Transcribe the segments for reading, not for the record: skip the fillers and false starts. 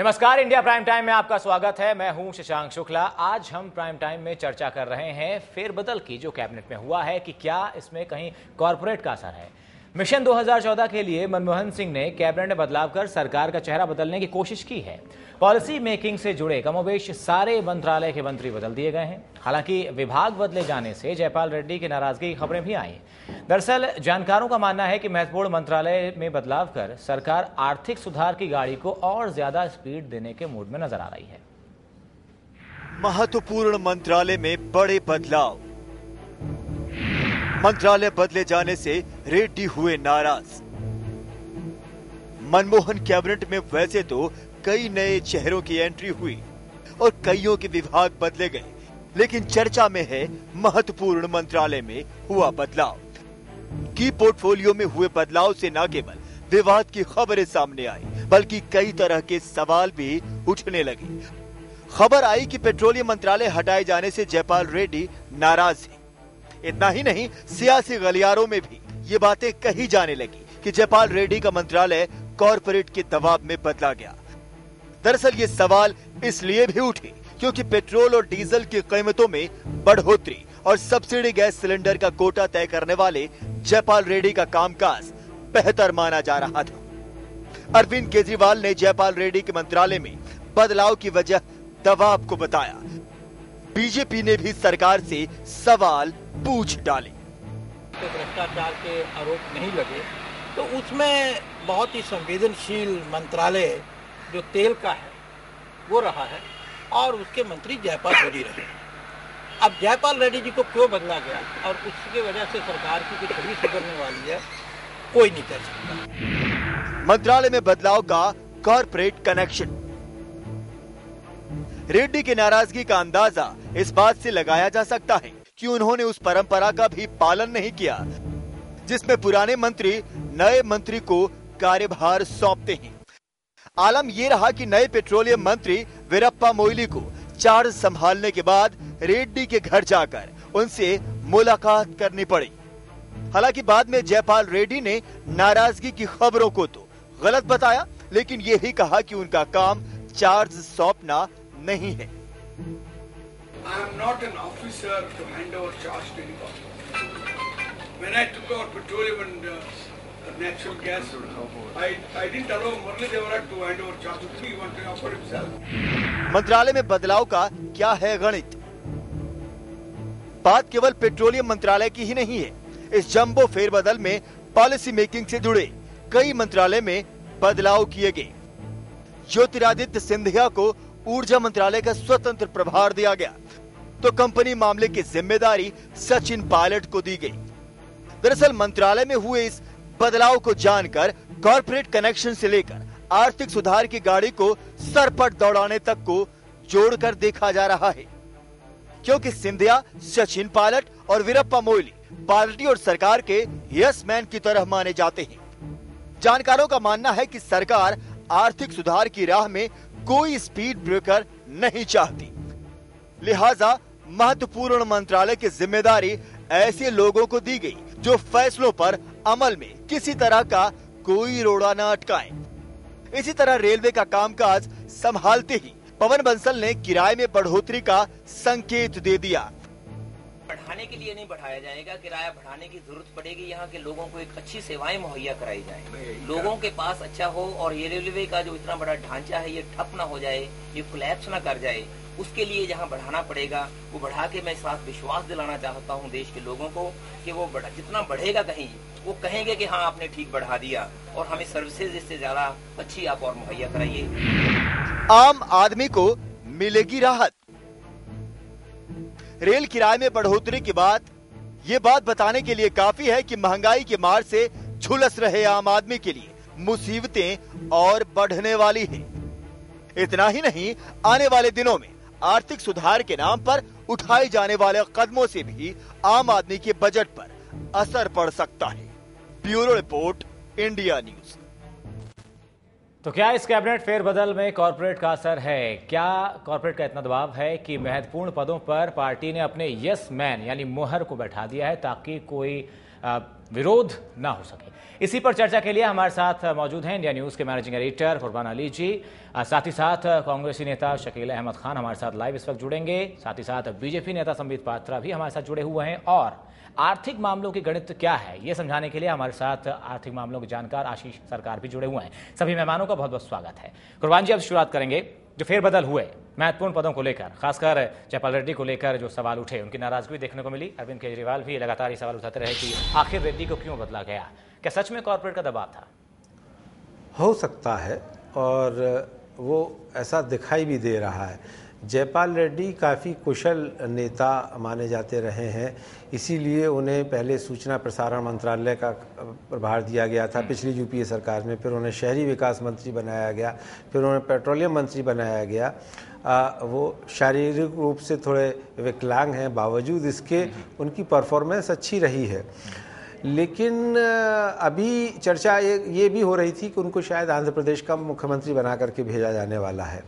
नमस्कार, India prime time में आपका स्वागत है। मैं हूं शशांक शुक्ला। आज हम प्राइम टाइम में चर्चा कर रहे हैं फेरबदल की जो कैबिनेट में हुआ है कि क्या इसमें कहीं कॉर्पोरेट का असर है। मिशन 2014 के लिए मनमोहन सिंह ने कैबिनेट में बदलाव कर सरकार का चेहरा बदलने की कोशिश की है। पॉलिसी मेकिंग से जुड़े कमोबेश सारे मंत्रालय के मंत्री बदल दिए गए हैं। हालांकि विभाग बदले जाने से जयपाल रेड्डी की नाराजगी की खबरें भी आई। दरअसल जानकारों का मानना है कि महत्वपूर्ण मंत्रालय में बदलाव कर सरकार आर्थिक सुधार की गाड़ी को और ज्यादा स्पीड देने के मूड में नजर आ रही है। महत्वपूर्ण मंत्रालय में बड़े बदलाव। मंत्रालय बदले जाने से रेड्डी हुए नाराज। मनमोहन कैबिनेट में वैसे तो कई नए चेहरों की एंट्री हुई और कईयों के विभाग बदले गए, लेकिन चर्चा में है महत्वपूर्ण मंत्रालय में हुआ बदलाव। की पोर्टफोलियो में हुए बदलाव से न केवल विवाद की खबरें सामने आई, बल्कि कई तरह के सवाल भी उठने लगे। खबर आई कि पेट्रोलियम मंत्रालय हटाए जाने से जयपाल रेड्डी नाराज है। इतना ही नहीं, सियासी गलियारों में भी ये बातें कही जाने लगी कि जयपाल रेड्डी का मंत्रालय कॉर्पोरेट के दबाव में बदला गया। दरअसल ये सवाल इसलिए भी उठे क्योंकि पेट्रोल और डीजल की कीमतों में बढ़ोतरी और सब्सिडी गैस सिलेंडर का कोटा तय करने वाले जयपाल रेड्डी का कामकाज बेहतर माना जा रहा था। अरविंद केजरीवाल ने जयपाल रेड्डी के मंत्रालय में बदलाव की वजह दबाव को बताया। बीजेपी ने भी सरकार से सवाल पूछ डाले। तो भ्रष्टाचार के आरोप नहीं लगे तो उसमें बहुत ही संवेदनशील मंत्रालय जो तेल का है वो रहा है और उसके मंत्री जयपाल रेड्डी रहे। अब जयपाल रेड्डी जी को क्यों बदला गया और उसकी वजह से सरकार की कुछ छवि सुधरने वाली है, कोई नहीं कह सकता। मंत्रालय में बदलाव का कॉर्पोरेट कनेक्शन। रेड्डी की नाराजगी का अंदाजा इस बात से लगाया जा सकता है कि उन्होंने उस परंपरा का भी पालन नहीं किया जिसमें पुराने मंत्री नए मंत्री को कार्यभार सौंपते हैं। आलम ये रहा कि नए पेट्रोलियम मंत्री वीरप्पा मोइली को चार्ज संभालने के बाद रेड्डी के घर जाकर उनसे मुलाकात करनी पड़ी। हालांकि बाद में जयपाल रेड्डी ने नाराजगी की खबरों को तो गलत बताया, लेकिन ये भी कहा कि उनका काम चार्ज सौंपना नहीं है। I am not an officer to hand over charge to anybody. When I took over petroleum and natural gas, I didn't allow Murali Devara to hand over charge to me. He wanted to offer himself. मंत्रालय में बदलाव का क्या है गणित? बात केवल petroleum मंत्रालय की ही नहीं है। इस जंबो फेरबदल में पॉलिसी मेकिंग से जुड़े कई मंत्रालय में बदलाव किए गए। ज्योतिरादित्य सिंधिया को ऊर्जा मंत्रालय का स्वतंत्र प्रभार दिया गया तो कंपनी मामले की जिम्मेदारी सचिन पायलट को दी गई। दरअसल मंत्रालय में हुए इस बदलाव को जानकर कॉर्पोरेट कनेक्शन से लेकर आर्थिक सुधार की गाड़ी को सरपट दौड़ाने तक को जोड़कर देखा जा रहा है, क्योंकि सिंधिया, सचिन पायलट और वीरप्पा मोइली पार्टी और सरकार के यस मैन की तरह माने जाते हैं। जानकारों का मानना है कि सरकार आर्थिक सुधार की राह में कोई स्पीड ब्रेकर नहीं चाहती, लिहाजा महत्वपूर्ण मंत्रालय की जिम्मेदारी ऐसे लोगों को दी गई जो फैसलों पर अमल में किसी तरह का कोई रोड़ा न अटकाए। इसी तरह रेलवे का कामकाज संभालते ही पवन बंसल ने किराए में बढ़ोतरी का संकेत दे दिया। बढ़ाने के लिए नहीं बढ़ाया जाएगा, किराया बढ़ाने की जरूरत पड़ेगी। यहाँ के लोगों को एक अच्छी सेवाएं मुहैया कराई जाए, लोगों के पास अच्छा हो और ये रेलवे का जो इतना बड़ा ढांचा है ये ठप ना हो जाए, ये कोलैप्स ना कर जाए, उसके लिए जहाँ बढ़ाना पड़ेगा वो बढ़ा के मैं साथ विश्वास दिलाना चाहता हूँ देश के लोगों को कि वो जितना बढ़ेगा कहीं वो कहेंगे कि हाँ आपने ठीक बढ़ा दिया और हमें सर्विसेज इससे ज्यादा अच्छी आप और मुहैया कराइए। आम आदमी को मिलेगी राहत। रेल किराए में बढ़ोतरी की बात ये बात बताने के लिए काफी है कि महंगाई की मार से झुलस रहे आम आदमी के लिए मुसीबतें और बढ़ने वाली है। इतना ही नहीं, आने वाले दिनों में आर्थिक सुधार के नाम पर उठाए जाने वाले कदमों से भी आम आदमी के बजट पर असर पड़ सकता है। Bureau report, India news. तो क्या इस कैबिनेट फेरबदल में कॉर्पोरेट का असर है? क्या कॉर्पोरेट का इतना दबाव है कि महत्वपूर्ण पदों पर पार्टी ने अपने यस मैन यानी मोहर को बैठा दिया है ताकि कोई विरोध ना हो सके। इसी पर चर्चा के लिए हमारे साथ मौजूद हैं इंडिया न्यूज़ के मैनेजिंग एडिटर कुर्बान अली जी, साथ ही साथ कांग्रेसी नेता शकील अहमद खान हमारे साथ लाइव इस वक्त जुड़ेंगे, साथ ही साथ बीजेपी नेता संबित पात्रा भी हमारे साथ जुड़े हुए हैं और आर्थिक मामलों की गणित क्या है ये समझाने के लिए हमारे साथ आर्थिक मामलों के जानकार आशीष सरकार भी जुड़े हुए हैं। सभी मेहमानों का बहुत बहुत स्वागत है। कुर्बान जी, अब शुरुआत करेंगे जो फेरबदल हुए महत्वपूर्ण पदों को लेकर, खासकर जयपाल रेड्डी को लेकर जो सवाल उठे, उनकी नाराजगी देखने को मिली। अरविंद केजरीवाल भी लगातार ये सवाल उठाते रहे कि आखिर रेड्डी को क्यों बदला गया, क्या सच में कॉर्पोरेट का दबाव था? हो सकता है और वो ऐसा दिखाई भी दे रहा है। जयपाल रेड्डी काफ़ी कुशल नेता माने जाते रहे हैं, इसीलिए उन्हें पहले सूचना प्रसारण मंत्रालय का प्रभार दिया गया था पिछली यूपीए सरकार में, फिर उन्हें शहरी विकास मंत्री बनाया गया, फिर उन्हें पेट्रोलियम मंत्री बनाया गया। वो शारीरिक रूप से थोड़े विकलांग हैं, बावजूद इसके उनकी परफॉर्मेंस अच्छी रही है। लेकिन अभी चर्चा ये भी हो रही थी कि उनको शायद आंध्र प्रदेश का मुख्यमंत्री बना करके भेजा जाने वाला है।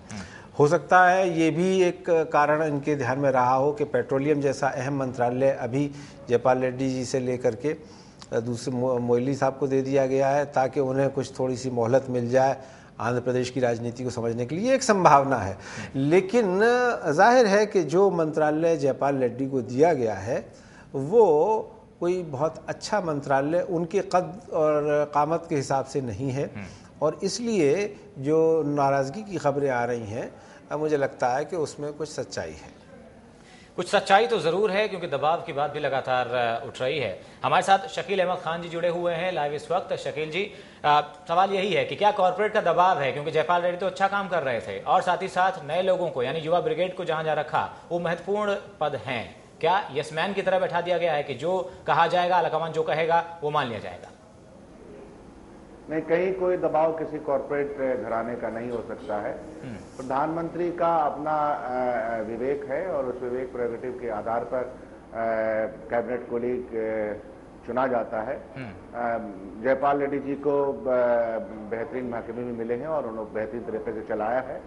हो सकता है ये भी एक कारण इनके ध्यान में रहा हो कि पेट्रोलियम जैसा अहम मंत्रालय अभी जयपाल रेड्डी जी से लेकर के दूसरे मोइली साहब को दे दिया गया है, ताकि उन्हें कुछ थोड़ी सी मोहलत मिल जाए आंध्र प्रदेश की राजनीति को समझने के लिए। एक संभावना है, लेकिन जाहिर है कि जो मंत्रालय जयपाल रेड्डी को दिया गया है वो कोई बहुत अच्छा मंत्रालय उनके कद और कामत के हिसाब से नहीं है, और इसलिए जो नाराज़गी की खबरें आ रही हैं मुझे लगता है कि उसमें कुछ सच्चाई है। कुछ सच्चाई तो ज़रूर है, क्योंकि दबाव की बात भी लगातार उठ रही है। हमारे साथ शकील अहमद खान जी जुड़े हुए हैं लाइव इस वक्त। शकील जी, सवाल यही है कि क्या कॉर्पोरेट का दबाव है, क्योंकि जयपाल रेड्डी तो अच्छा काम कर रहे थे और साथ ही साथ नए लोगों को यानी युवा ब्रिगेड को जहाँ रखा वो महत्वपूर्ण पद हैं, क्या यस मैन की तरह बैठा दिया गया है कि जो कहा जाएगा, आलाकमान जो कहेगा वो मान लिया जाएगा? नहीं, कहीं कोई दबाव किसी कॉर्पोरेट घराने का नहीं हो सकता है। प्रधानमंत्री का अपना विवेक है और उस विवेक प्रेरोगेटिव के आधार पर कैबिनेट कोलीग चुना जाता है। जयपाल रेड्डी जी को बेहतरीन महकमे भी मिले हैं और उन्होंने बेहतरीन तरीके से चलाया है।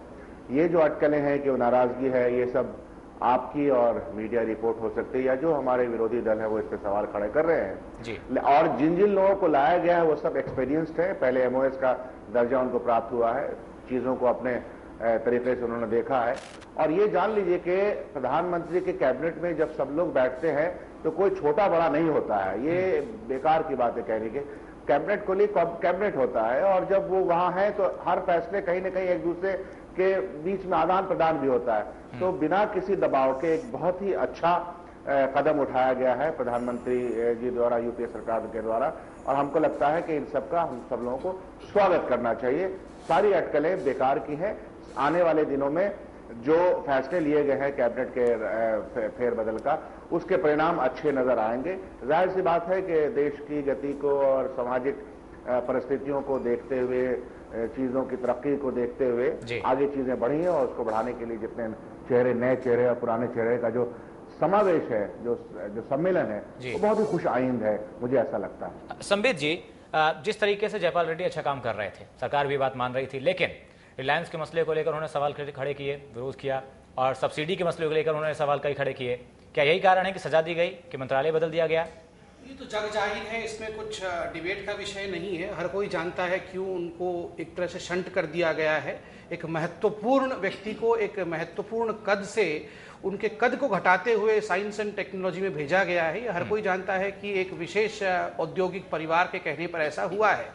ये जो अटकलें हैं कि वो नाराजगी है, ये सब आपकी और मीडिया रिपोर्ट हो सकती है, या जो हमारे विरोधी दल है वो इस पर सवाल खड़े कर रहे हैं जी। और जिन जिन लोगों को लाया गया है वो सब एक्सपीरियंस्ड है, पहले एमओएस का दर्जा उनको प्राप्त हुआ है, चीजों को अपने तरीके से उन्होंने देखा है। और ये जान लीजिए कि प्रधानमंत्री के कैबिनेट में जब सब लोग बैठते हैं तो कोई छोटा बड़ा नहीं होता है, ये बेकार की बात है कहने की। कैबिनेट को लिए कैबिनेट होता है और जब वो वहां है तो हर फैसले कहीं ना कहीं एक दूसरे के बीच में आदान प्रदान भी होता है। तो बिना किसी दबाव के एक बहुत ही अच्छा कदम उठाया गया है प्रधानमंत्री जी द्वारा, यूपीए सरकार के द्वारा, और हमको लगता है कि इन सब का हम सब लोगों को स्वागत करना चाहिए। सारी अटकलें बेकार की हैं। आने वाले दिनों में जो फैसले लिए गए हैं कैबिनेट के फेरबदल का, उसके परिणाम अच्छे नजर आएंगे। जाहिर सी बात है कि देश की गति को और सामाजिक परिस्थितियों को देखते हुए, चीजों की तरक्की को देखते हुए आगे चीजें बढ़ी हैं, और उसको बढ़ाने के लिए जितने चेहरे, नए चेहरे और पुराने चेहरे का जो समावेश है, जो सम्मेलन है, वो बहुत ही खुश आइंद है, मुझे ऐसा लगता है। संबित जी, जिस तरीके से जयपाल रेड्डी अच्छा काम कर रहे थे, सरकार भी बात मान रही थी, लेकिन रिलायंस के मसले को लेकर उन्होंने सवाल खड़े किए, विरोध किया, और सब्सिडी के मसले को लेकर उन्होंने सवाल कई खड़े किए। क्या यही कारण है कि सजा दी गई, कि मंत्रालय बदल दिया गया? ये तो जग जाहिर है, इसमें कुछ डिबेट का विषय नहीं है। हर कोई जानता है क्यों उनको एक तरह से शंट कर दिया गया है। एक महत्वपूर्ण व्यक्ति को एक महत्वपूर्ण कद से उनके कद को घटाते हुए साइंस एंड टेक्नोलॉजी में भेजा गया है। ये हर कोई जानता है कि एक विशेष औद्योगिक परिवार के कहने पर ऐसा हुआ है।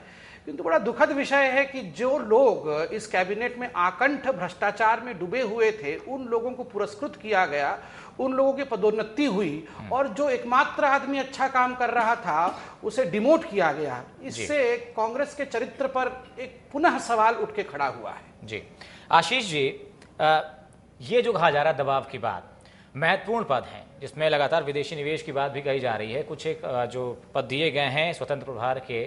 किंतु बड़ा दुखद विषय है कि जो लोग इस कैबिनेट में आकंठ भ्रष्टाचार में डूबे हुए थे, उन लोगों को पुरस्कृत किया गया, उन लोगों की पदोन्नति हुई, और जो एकमात्र आदमी अच्छा काम कर रहा था उसे डिमोट किया गया। इससे कांग्रेस के चरित्र पर एक पुनः सवाल उठ के खड़ा हुआ है। जी आशीष जी, ये जो कहा जा रहा है दबाव की बात, महत्वपूर्ण पद हैं जिसमें लगातार विदेशी निवेश की बात भी कही जा रही है, कुछ एक जो पद दिए गए हैं स्वतंत्र प्रभार के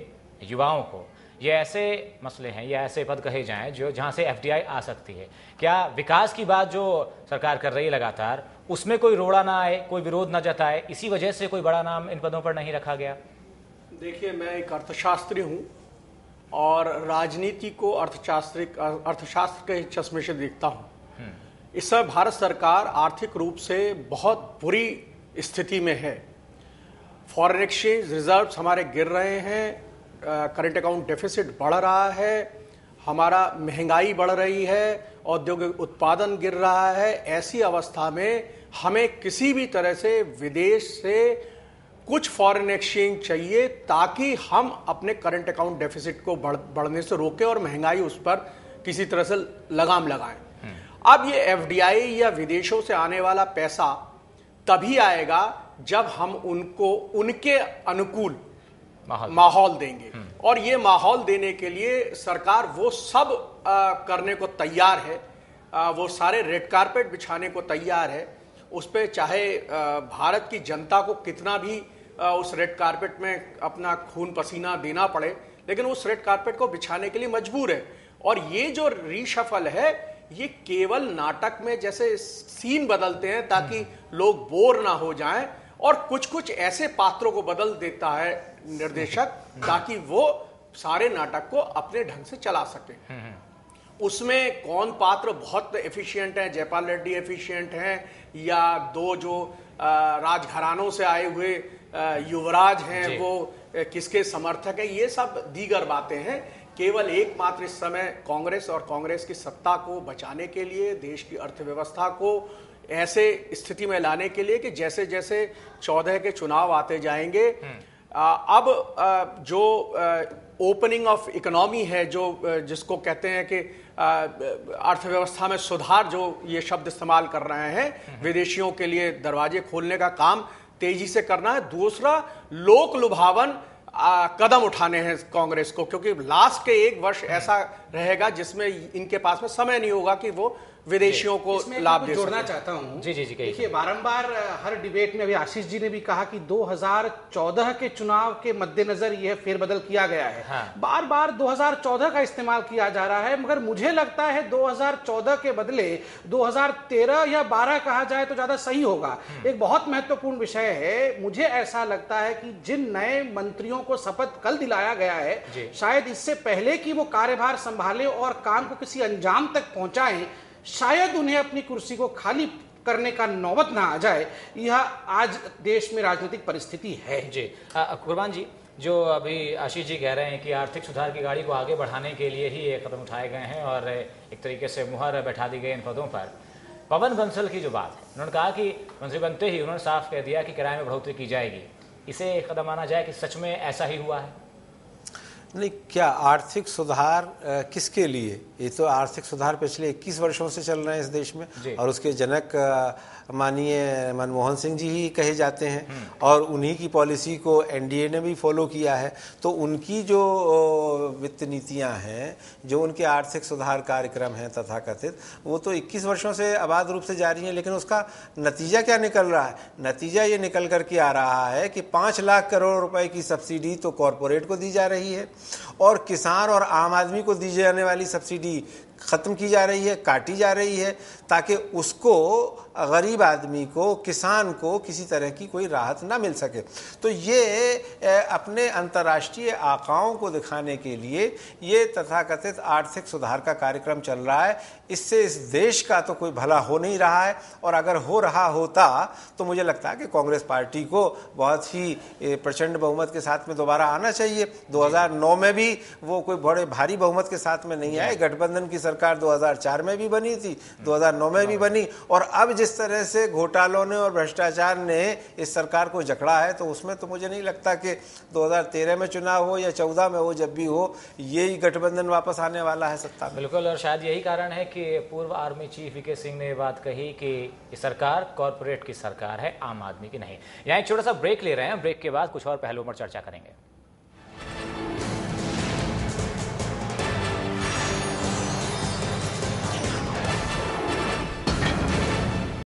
युवाओं को, ये ऐसे मसले हैं या ऐसे पद कहे जाएं जो जहां से एफडीआई आ सकती है। क्या विकास की बात जो सरकार कर रही है लगातार, उसमें कोई रोड़ा ना आए, कोई विरोध ना जताए, इसी वजह से कोई बड़ा नाम इन पदों पर नहीं रखा गया? देखिए, मैं एक अर्थशास्त्री हूं और राजनीति को अर्थशास्त्र के चश्मे से देखता हूं। इस समय भारत सरकार आर्थिक रूप से बहुत बुरी स्थिति में है। फॉरेन एक्सचेंज रिजर्व्स हमारे गिर रहे हैं, करंट अकाउंट डेफिसिट बढ़ रहा है, हमारा महंगाई बढ़ रही है, औद्योगिक उत्पादन गिर रहा है। ऐसी अवस्था में हमें किसी भी तरह से विदेश से कुछ फॉरेन एक्सचेंज चाहिए ताकि हम अपने करंट अकाउंट डेफिसिट को बढ़ने से रोकें और महंगाई उस पर किसी तरह से लगाम लगाएं। अब ये एफडीआई या विदेशों से आने वाला पैसा तभी आएगा जब हम उनको उनके अनुकूल माहौल देंगे, और ये माहौल देने के लिए सरकार वो सब करने को तैयार है, वो सारे रेड कारपेट बिछाने को तैयार है। उस पर चाहे भारत की जनता को कितना भी उस रेड कारपेट में अपना खून पसीना देना पड़े, लेकिन उस रेड कारपेट को बिछाने के लिए मजबूर है। और ये जो रीशफल है ये केवल नाटक में जैसे सीन बदलते हैं ताकि लोग बोर ना हो जाएं, और कुछ कुछ ऐसे पात्रों को बदल देता है निर्देशक ताकि वो सारे नाटक को अपने ढंग से चला सके। उसमें कौन पात्र बहुत एफिशिएंट है, जयपाल रेड्डी एफिशिएंट हैं या दो जो राजघरानों से आए हुए युवराज हैं वो किसके समर्थक है, ये सब दीगर बातें हैं। केवल एकमात्र इस समय कांग्रेस और कांग्रेस की सत्ता को बचाने के लिए, देश की अर्थव्यवस्था को ऐसे स्थिति में लाने के लिए कि जैसे जैसे 14 के चुनाव आते जाएंगे, अब जो ओपनिंग ऑफ इकोनॉमी है, जो जिसको कहते हैं कि अर्थव्यवस्था में सुधार, जो ये शब्द इस्तेमाल कर रहे हैं, विदेशियों के लिए दरवाजे खोलने का काम तेजी से करना है। दूसरा, लोक लुभावन कदम उठाने हैं कांग्रेस को, क्योंकि लास्ट के 1 वर्ष ऐसा रहेगा जिसमें इनके पास में समय नहीं होगा कि वो विदेशियों को लाभ दे। जोड़ना चाहता हूं जी देखिए, बारंबार हर डिबेट में अभी आशीष जी ने भी कहा कि 2014 के चुनाव के मद्देनजर यह फेरबदल किया गया है। बार बार 2014 का इस्तेमाल किया जा रहा है, मगर मुझे लगता है 2014 के बदले 2013 या 12 कहा जाए तो ज्यादा सही होगा। एक बहुत महत्वपूर्ण विषय है। मुझे ऐसा लगता है कि जिन नए मंत्रियों को शपथ कल दिलाया गया है, शायद इससे पहले कि वो कार्यभार संभाले और काम को किसी अंजाम तक पहुंचाएं, शायद उन्हें अपनी कुर्सी को खाली करने का नौबत ना आ जाए। यह आज देश में राजनीतिक परिस्थिति है। जी कुर्बान जी, जो अभी आशीष जी कह रहे हैं कि आर्थिक सुधार की गाड़ी को आगे बढ़ाने के लिए ही ये कदम उठाए गए हैं और एक तरीके से मुहर बैठा दी गई इन पदों पर। पवन बंसल की जो बात है, उन्होंने कहा कि मंत्री बनते ही उन्होंने साफ कह दिया कि किराए में बढ़ोतरी की जाएगी। इसे कदम माना जाए कि सच में ऐसा ही हुआ है? नहीं, क्या आर्थिक सुधार किसके लिए? ये तो आर्थिक सुधार पिछले 21 वर्षों से चल रहे हैं इस देश में, और उसके जनक माननीय मनमोहन सिंह जी ही कहे जाते हैं, और उन्हीं की पॉलिसी को एनडीए ने भी फॉलो किया है। तो उनकी जो वित्त नीतियां हैं, जो उनके आर्थिक सुधार कार्यक्रम हैं तथाकथित, वो तो 21 वर्षों से अबाध रूप से जारी हैं। लेकिन उसका नतीजा क्या निकल रहा है? नतीजा ये निकल कर के आ रहा है कि 5 लाख करोड़ रुपए की सब्सिडी तो कॉरपोरेट को दी जा रही है, और किसान और आम आदमी को दी जाने वाली सब्सिडी खत्म की जा रही है, काटी जा रही है, ताकि उसको गरीब आदमी को, किसान को किसी तरह की कोई राहत ना मिल सके। तो ये अपने अंतर्राष्ट्रीय आकाओं को दिखाने के लिए ये तथाकथित आर्थिक सुधार का कार्यक्रम चल रहा है। इससे इस देश का तो कोई भला हो नहीं रहा है, और अगर हो रहा होता तो मुझे लगता है कि कांग्रेस पार्टी को बहुत ही प्रचंड बहुमत के साथ में दोबारा आना चाहिए। 2009 में भी वो कोई बड़े भारी बहुमत के साथ में नहीं आए। गठबंधन की सरकार 2004 में भी बनी थी, 2009 में भी बनी, और अब जिस तरह से घोटालों ने और भ्रष्टाचार ने इस सरकार को जकड़ा है, तो उसमें तो मुझे नहीं लगता कि 2013 में चुनाव हो या 14 में हो, जब भी हो, यही गठबंधन वापस आने वाला है सत्ता में। बिल्कुल, और शायद यही कारण है कि पूर्व आर्मी चीफ वीके सिंह ने ये बात कही कि ये सरकार कॉर्पोरेट की सरकार है, आम आदमी की नहीं। यहाँ एक छोटा सा ब्रेक ले रहे हैं, ब्रेक के बाद कुछ और पहलुओं पर चर्चा करेंगे।